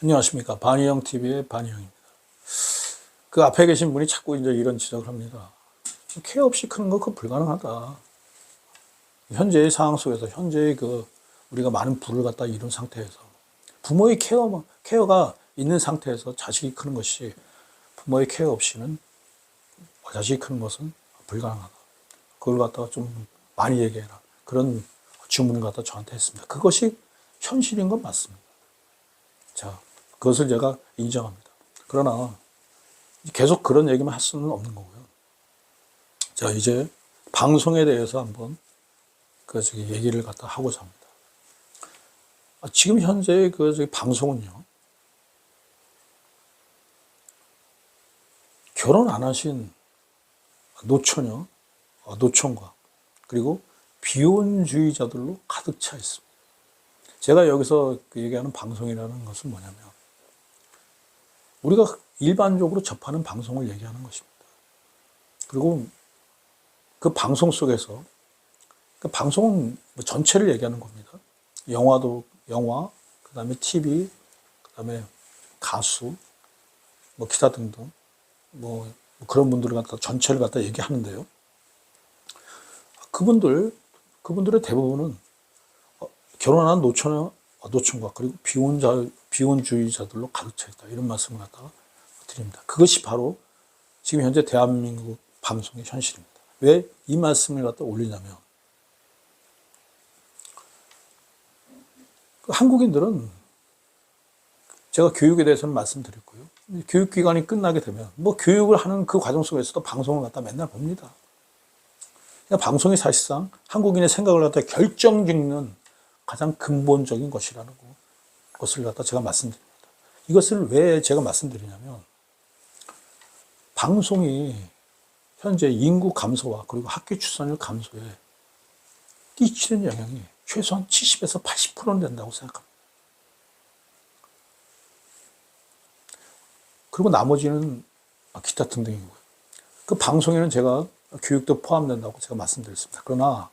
안녕하십니까. 반이형TV의 반이형입니다. 그 앞에 계신 분이 자꾸 이제 이런 지적을 합니다. 케어 없이 크는 거 그거 불가능하다. 현재의 상황 속에서, 현재의 우리가 많은 부를 갖다 이룬 상태에서, 부모의 케어가 있는 상태에서 자식이 크는 것이, 부모의 케어 없이는 자식이 크는 것은 불가능하다. 그걸 갖다가 좀 많이 얘기해라. 그런 주문을 갖다 저한테 했습니다. 그것이 현실인 건 맞습니다. 자, 그것을 제가 인정합니다. 그러나 계속 그런 얘기만 할 수는 없는 거고요. 자, 이제 방송에 대해서 한번 얘기를 갖다 하고자 합니다. 지금 현재 방송은요, 결혼 안 하신 노처녀, 노총각, 그리고 비혼주의자들로 가득 차 있습니다. 제가 여기서 얘기하는 방송이라는 것은 뭐냐면, 우리가 일반적으로 접하는 방송을 얘기하는 것입니다. 그리고 그 방송 속에서, 그 방송은 전체를 얘기하는 겁니다. 영화, 그 다음에 TV, 그 다음에 가수, 기타 등등, 그런 분들을 갖다 전체를 갖다 얘기하는데요. 그분들의 대부분은 결혼한 노처녀, 노총각, 그리고 비혼주의자들로 가득 차 있다. 이런 말씀을 갖다가 드립니다. 그것이 바로 지금 현재 대한민국 방송의 현실입니다. 왜 이 말씀을 갖다 올리냐면, 한국인들은, 제가 교육에 대해서는 말씀드렸고요. 교육기간이 끝나게 되면, 교육을 하는 그 과정 속에서도 방송을 갖다 맨날 봅니다. 그러니까 방송이 사실상 한국인의 생각을 갖다 결정짓는 가장 근본적인 것이라는 것을 갖다 제가 말씀드립니다. 이것을 왜 제가 말씀드리냐면, 방송이 현재 인구 감소와 그리고 학교 출산율 감소에 끼치는 영향이 최소한 70에서 80%는 된다고 생각합니다. 그리고 나머지는 기타 등등이고요. 그 방송에는 제가 교육도 포함된다고 제가 말씀드렸습니다. 그러나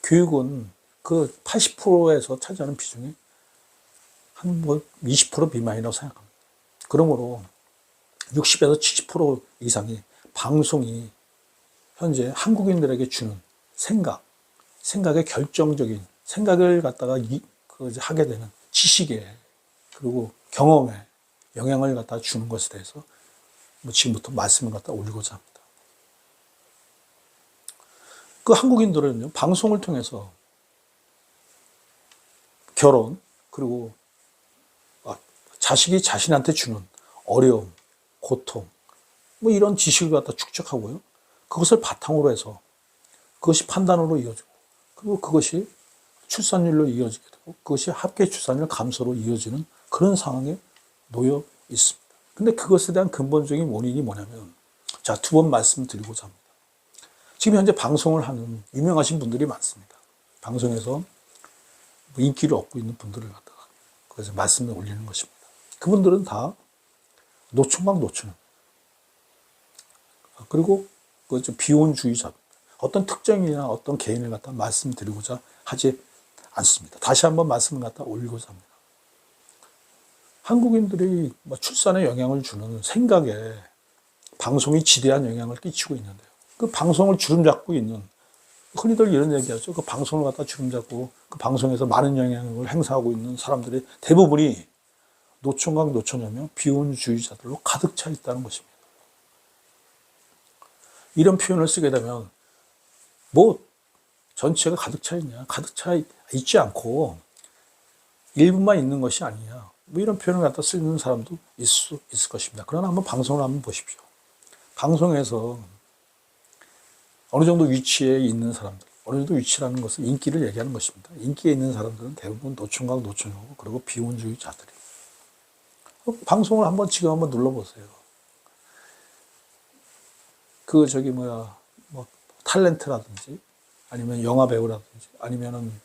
교육은 그 80%에서 차지하는 비중이 한 20% 미만이라고 생각합니다. 그러므로 60에서 70% 이상이 방송이 현재 한국인들에게 주는 생각의 결정적인 생각을 갖다가 하게 되는 지식에, 그리고 경험에 영향을 갖다 주는 것에 대해서 지금부터 말씀을 갖다 올리고자 합니다. 그 한국인들은요, 방송을 통해서 결혼, 그리고 자식이 자신한테 주는 어려움, 고통, 이런 지식을 갖다 축적하고요. 그것을 바탕으로 해서 그것이 판단으로 이어지고, 그리고 그것이 출산율로 이어지게 되고, 그것이 합계 출산율 감소로 이어지는 그런 상황에 놓여 있습니다. 근데 그것에 대한 근본적인 원인이 뭐냐면, 자, 두 번 말씀드리고자 합니다. 지금 현재 방송을 하는 유명하신 분들이 많습니다. 방송에서 인기를 얻고 있는 분들을 갖다가 그래서 말씀을 올리는 것입니다. 그분들은 다 노총각, 노처녀, 그리고 비혼주의자, 어떤 특정이나 어떤 개인을 갖다 말씀드리고자 하지 않습니다. 다시 한번 말씀을 갖다 올리고자 합니다. 한국인들이 출산에 영향을 주는 생각에 방송이 지대한 영향을 끼치고 있는데요. 그 방송을 주름잡고 있는, 흔히들 이런 얘기하죠. 그 방송을 갖다 주름잡고 그 방송에서 많은 영향을 행사하고 있는 사람들의 대부분이 노총각, 노처녀며 비혼주의자들로 가득 차 있다는 것입니다. 이런 표현을 쓰게 되면 전체가 가득 차 있냐? 가득 차 있지 않고 일부만 있는 것이 아니냐? 이런 표현을 갖다 쓰는 사람도 있을 것입니다. 그러나 한번 방송을 한번 보십시오. 방송에서 어느 정도 위치에 있는 사람들, 어느 정도 위치라는 것은 인기를 얘기하는 것입니다. 인기에 있는 사람들은 대부분 노총각, 노처녀고, 그리고 비혼주의자들이에요. 방송을 지금 한번 눌러보세요. 뭐 탤런트라든지 아니면 영화 배우라든지 아니면은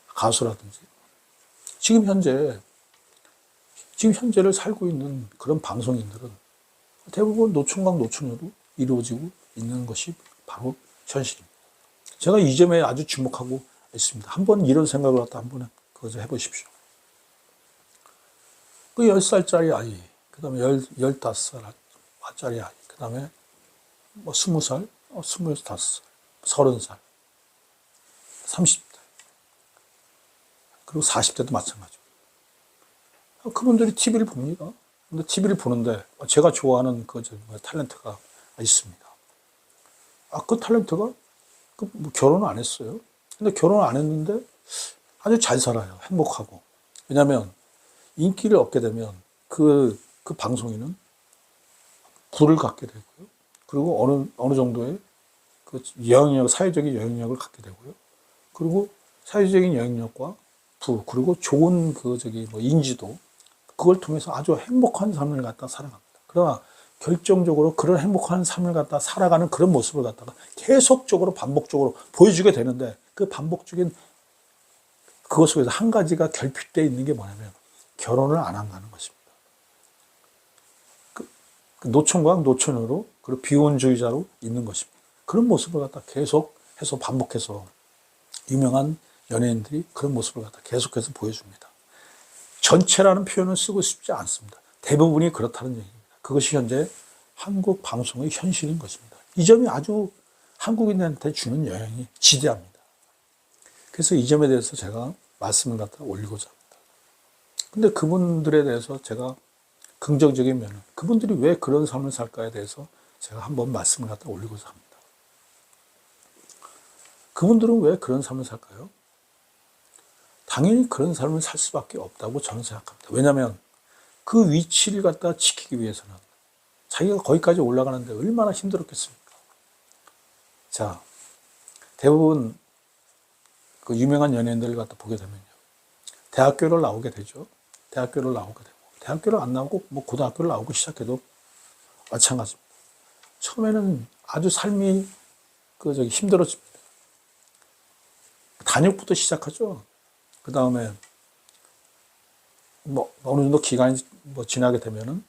가수라든지 지금 현재를 살고 있는 그런 방송인들은 대부분 노총각 노처녀로 이루어지고 있는 것이 바로 현실입니다. 제가 이 점에 아주 주목하고 있습니다. 한번 이런 생각을 갖다 한번 그거 해보십시오. 그 10살짜리 아이, 그 다음에 15살짜리 아이, 그 다음에 뭐 20살, 25살, 30살, 30대, 그리고 40대도 마찬가지고. 그분들이 TV를 봅니다. 근데 TV를 보는데 제가 좋아하는 그 탤런트가 있습니다. 그 탤런트가 뭐 결혼을 안 했어요. 근데 결혼을 안 했는데 아주 잘 살아요. 행복하고. 왜냐하면 인기를 얻게 되면 그 방송인은 부를 갖게 되고요. 그리고 어느 정도의 그 사회적인 영향력을 갖게 되고요. 그리고 사회적인 영향력과 부, 그리고 좋은 뭐 인지도, 그걸 통해서 아주 행복한 삶을 갖다 살아갑니다. 그러나 결정적으로 그런 행복한 삶을 갖다 살아가는 그런 모습을 갖다가 계속적으로 반복적으로 보여주게 되는데 그 반복적인 그것 속에서 한 가지가 결핍되어 있는 게 뭐냐면 결혼을 안 한다는 것입니다. 그 노총각 노처녀로 그리고 비혼주의자로 있는 것입니다. 그런 모습을 갖다 계속해서 반복해서 유명한 연예인들이 그런 모습을 갖다 계속해서 보여줍니다. 전체라는 표현을 쓰고 싶지 않습니다. 대부분이 그렇다는 얘기입니다. 그것이 현재 한국 방송의 현실인 것입니다. 이 점이 아주 한국인한테 주는 영향이 지대합니다. 그래서 이 점에 대해서 제가 말씀을 갖다 올리고자 합니다. 근데 그분들에 대해서 제가 긍정적인 면은 그분들이 왜 그런 삶을 살까에 대해서 제가 한번 말씀을 갖다 올리고자 합니다. 그분들은 왜 그런 삶을 살까요? 당연히 그런 삶을 살 수밖에 없다고 저는 생각합니다. 왜냐하면 그 위치를 갖다 지키기 위해서는 자기가 거기까지 올라가는데 얼마나 힘들었겠습니까? 자, 대부분 그 유명한 연예인들을 갖다 보게 되면요. 대학교를 나오게 되죠. 대학교를 나오게 되고, 대학교를 안 나오고, 뭐 고등학교를 나오고 시작해도 마찬가지입니다. 처음에는 아주 삶이 힘들어집니다. 단역부터 시작하죠. 그 다음에 뭐 어느 정도 기간이 지나게 되면은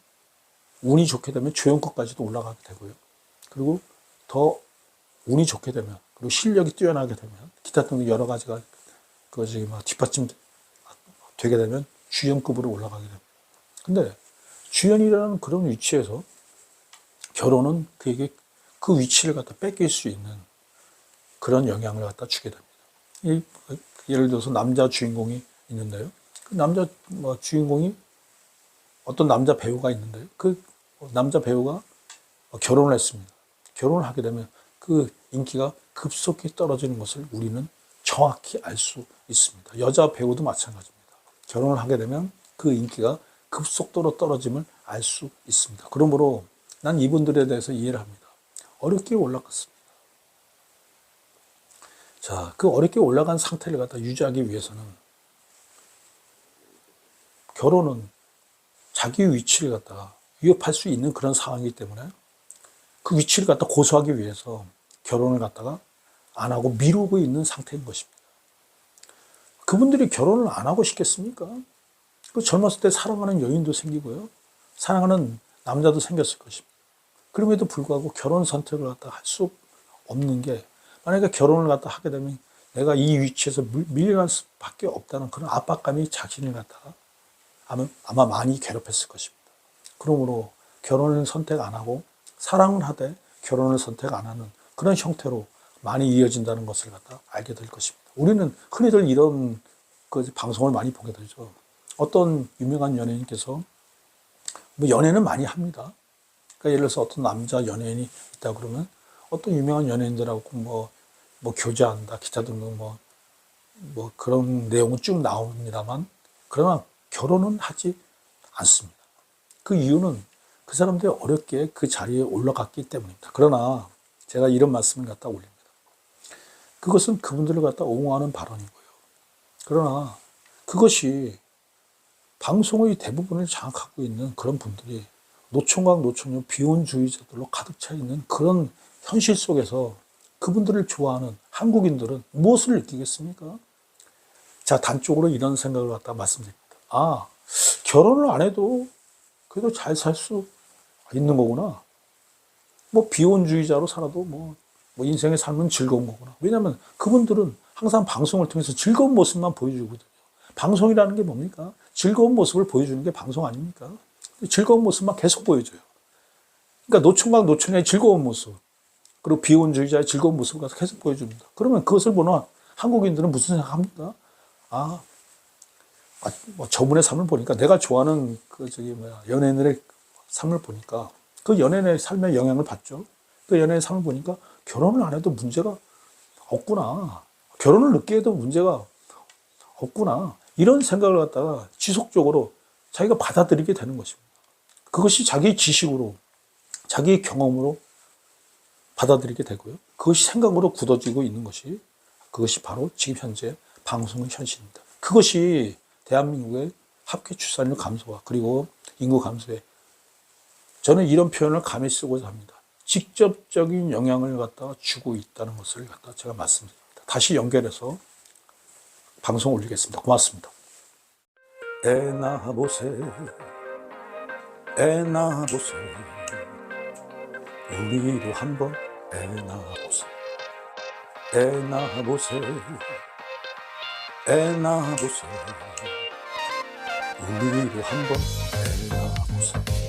운이 좋게 되면 조연급까지도 올라가게 되고요. 그리고 더 운이 좋게 되면 그리고 실력이 뛰어나게 되면 기타 등등 여러 가지가 뒷받침 되게 되면 주연급으로 올라가게 됩니다. 근데 주연이라는 그런 위치에서 결혼은 그에게 그 위치를 갖다 뺏길 수 있는 그런 영향을 갖다 주게 됩니다. 예를 들어서 남자 주인공이 있는데요. 그 남자 주인공이 어떤 남자 배우가 있는데요. 그 남자 배우가 결혼을 했습니다. 결혼을 하게 되면 그 인기가 급속히 떨어지는 것을 우리는 정확히 알 수 있습니다. 여자 배우도 마찬가지입니다. 결혼을 하게 되면 그 인기가 급속도로 떨어짐을 알 수 있습니다. 그러므로 난 이분들에 대해서 이해를 합니다. 어렵게 올라갔습니다. 자, 그 어렵게 올라간 상태를 갖다 유지하기 위해서는 결혼은 자기 위치를 갖다가 위협할 수 있는 그런 상황이기 때문에 그 위치를 갖다 고수하기 위해서 결혼을 갖다가 안 하고 미루고 있는 상태인 것입니다. 그분들이 결혼을 안 하고 싶겠습니까? 그 젊었을 때 사랑하는 여인도 생기고요. 사랑하는 남자도 생겼을 것입니다. 그럼에도 불구하고 결혼 선택을 갖다 할 수 없는 게 만약에 결혼을 갖다 하게 되면 내가 이 위치에서 밀려날 수밖에 없다는 그런 압박감이 자신을 갖다가 아마 많이 괴롭혔을 것입니다. 그러므로 결혼을 선택 안 하고 사랑을 하되 결혼을 선택 안 하는 그런 형태로 많이 이어진다는 것을 갖다 알게 될 것입니다. 우리는 흔히들 이런 방송을 많이 보게 되죠. 어떤 유명한 연예인께서 뭐 연애는 많이 합니다. 그러니까 예를 들어서 어떤 남자 연예인이 있다 그러면 어떤 유명한 연예인들하고 뭐 교제한다, 기타 등등 뭐 그런 내용은 쭉 나옵니다만, 그러나 결혼은 하지 않습니다. 그 이유는 그 사람들이 어렵게 그 자리에 올라갔기 때문입니다. 그러나 제가 이런 말씀을 갖다 올립니다. 그것은 그분들을 갖다 옹호하는 발언이고요. 그러나 그것이 방송의 대부분을 장악하고 있는 그런 분들이 노총각, 노총녀, 비혼주의자들로 가득 차 있는 그런 현실 속에서 그분들을 좋아하는 한국인들은 무엇을 느끼겠습니까? 자, 단적으로 이런 생각을 갖다 말씀드립니다. 아, 결혼을 안 해도 그래도 잘 살 수 있는 거구나. 뭐 비혼주의자로 살아도 뭐 인생의 삶은 즐거운 거구나. 왜냐하면 그분들은 항상 방송을 통해서 즐거운 모습만 보여주거든요. 방송이라는 게 뭡니까? 즐거운 모습을 보여주는 게 방송 아닙니까? 즐거운 모습만 계속 보여줘요. 그러니까 노총각, 노처녀의 즐거운 모습, 그리고 비혼주의자의 즐거운 모습을 계속 보여줍니다. 그러면 그것을 보는 한국인들은 무슨 생각합니까? 뭐 저분의 삶을 보니까, 내가 좋아하는 연예인들의 삶을 보니까 그 연예인의 삶에 영향을 받죠. 그 연예인의 삶을 보니까 결혼을 안 해도 문제가 없구나. 결혼을 늦게 해도 문제가 없구나. 이런 생각을 갖다가 지속적으로 자기가 받아들이게 되는 것입니다. 그것이 자기의 지식으로, 자기의 경험으로 받아들이게 되고요. 그것이 생각으로 굳어지고 있는 것이, 그것이 바로 지금 현재 방송의 현실입니다. 그것이 대한민국의 합계 출산율 감소와 그리고 인구 감소에, 저는 이런 표현을 감히 쓰고자 합니다. 직접적인 영향을 갖다가 주고 있다는 것을 갖다 제가 말씀드립니다. 다시 연결해서 방송 올리겠습니다. 고맙습니다. 애 낳아보세, 애 낳아보세, 우리도 한번 애 낳아보세, 애 낳아보세, 애 낳아보세, 우리도 한번 애 낳아보세.